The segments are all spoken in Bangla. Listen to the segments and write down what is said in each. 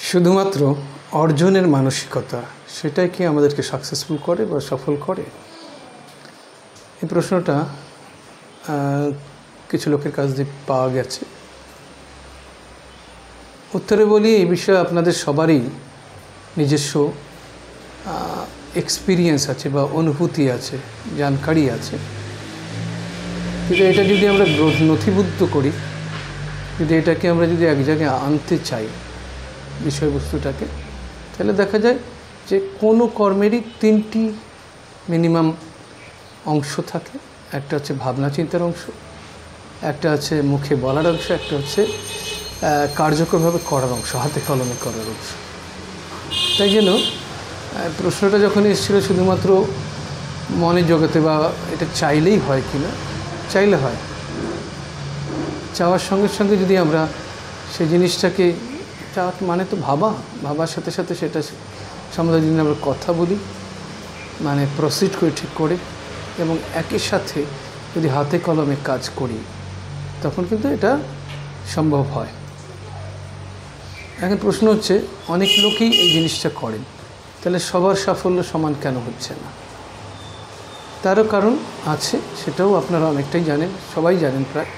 শুধুমাত্র অর্জনের মানসিকতা সেটাই কি আমাদেরকে সাকসেসফুল করে বা সফল করে? এই প্রশ্নটা কিছু লোকের কাছ দিয়ে পাওয়া গেছে। উত্তরে বলি, এই বিষয়ে আপনাদের সবারই নিজস্ব এক্সপিরিয়েন্স আছে বা অনুভূতি আছে, জানকারি আছে। কিন্তু এটা যদি আমরা নথিবদ্ধ করি, যদি এটাকে আমরা যদি এক জায়গায় আনতে চাই বিষয়বস্তুটাকে, তাহলে দেখা যায় যে কোনো কর্মেরই তিনটি মিনিমাম অংশ থাকে। একটা হচ্ছে ভাবনা চিন্তার অংশ, একটা আছে মুখে বলার অংশ, একটা হচ্ছে কার্যকরভাবে করার অংশ, হাতে কলমে করার অংশ। তাই জন্য প্রশ্নটা যখন এসেছিল শুধুমাত্র মনে জগতে বা এটা চাইলেই হয় কি না, চাইলে হয়। চাওয়ার সঙ্গে সঙ্গে যদি আমরা সেই জিনিসটাকে, চাওয়ার মানে তো ভাবার সাথে সাথে সেটা সম্বন্ধে যদি আমরা কথা বলি, মানে প্রসিড করি ঠিক করে, এবং একই সাথে যদি হাতে কলমে কাজ করি, তখন কিন্তু এটা সম্ভব হয়। এখন প্রশ্ন হচ্ছে, অনেক লোকই এই জিনিসটা করেন, তাহলে সবার সাফল্য সমান কেন হচ্ছে না? তারও কারণ আছে, সেটাও আপনারা অনেকটাই জানেন, সবাই জানেন প্রায়।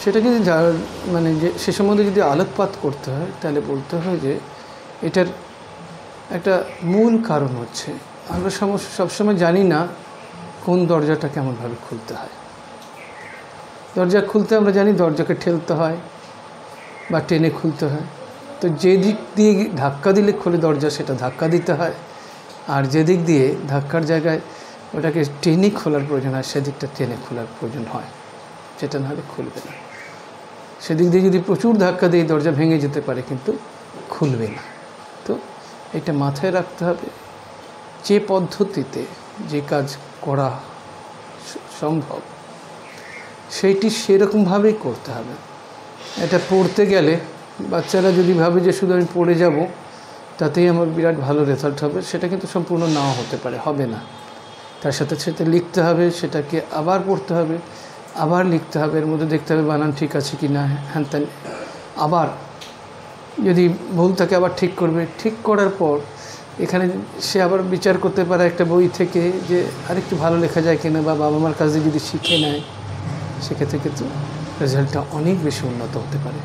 সেটা যদি মানে যে সে সম্বন্ধে যদি আলোকপাত করতে হয়, তাহলে বলতে হয় যে এটার একটা মূল কারণ হচ্ছে আমরা সবসময় জানি না কোন দরজাটা কেমনভাবে খুলতে হয়। দরজা খুলতে আমরা জানি দরজাকে ঠেলতে হয় বা টেনে খুলতে হয়। তো যে দিক দিয়ে ধাক্কা দিলে খোলে দরজা, সেটা ধাক্কা দিতে হয়, আর যে দিক দিয়ে ধাক্কার জায়গায় ওটাকে টেনে খোলার প্রয়োজন হয়, সেদিকটা টেনে খোলার প্রয়োজন হয়, যেটা না হলে খুলবে না। সেদিক দিয়ে যদি প্রচুর ধাক্কা দিয়ে দরজা ভেঙে যেতে পারে, কিন্তু খুলবে না। তো এটা মাথায় রাখতে হবে, যে পদ্ধতিতে যে কাজ করা সম্ভব সেইটি সেরকমভাবেই করতে হবে। এটা পড়তে গেলে বাচ্চারা যদি ভাবে যে শুধু আমি পড়ে যাব, তাতেই আমার বিরাট ভালো রেজাল্ট হবে, সেটা কিন্তু সম্পূর্ণ নাও হতে পারে, হবে না। তার সাথে সাথে লিখতে হবে, সেটাকে আবার পড়তে হবে, আবার লিখতে হবে, এর মধ্যে দেখতে হবে বানান ঠিক আছে কি না, হ্যান ত্যান। আবার যদি ভুল থাকে আবার ঠিক করবে, ঠিক করার পর এখানে সে আবার বিচার করতে পারে একটা বই থেকে যে আরেকটু ভালো লেখা যায় কিনা, বা বাবা মার কাছে যদি শিখে নেয়, সেক্ষেত্রে কিন্তু রেজাল্টটা অনেক বেশি উন্নত হতে পারে।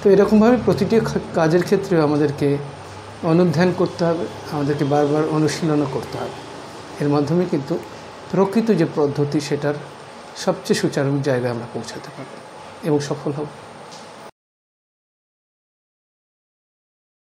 তো এরকমভাবে প্রতিটি কাজের ক্ষেত্রে আমাদেরকে অনুধ্যান করতে হবে, আমাদেরকে বারবার অনুশীলনও করতে হবে। এর মাধ্যমে কিন্তু প্রকৃত যে পদ্ধতি, সেটার সবচেয়ে সুচারু জায়গায় আমরা পৌঁছাতে পারব এবং সফল হব।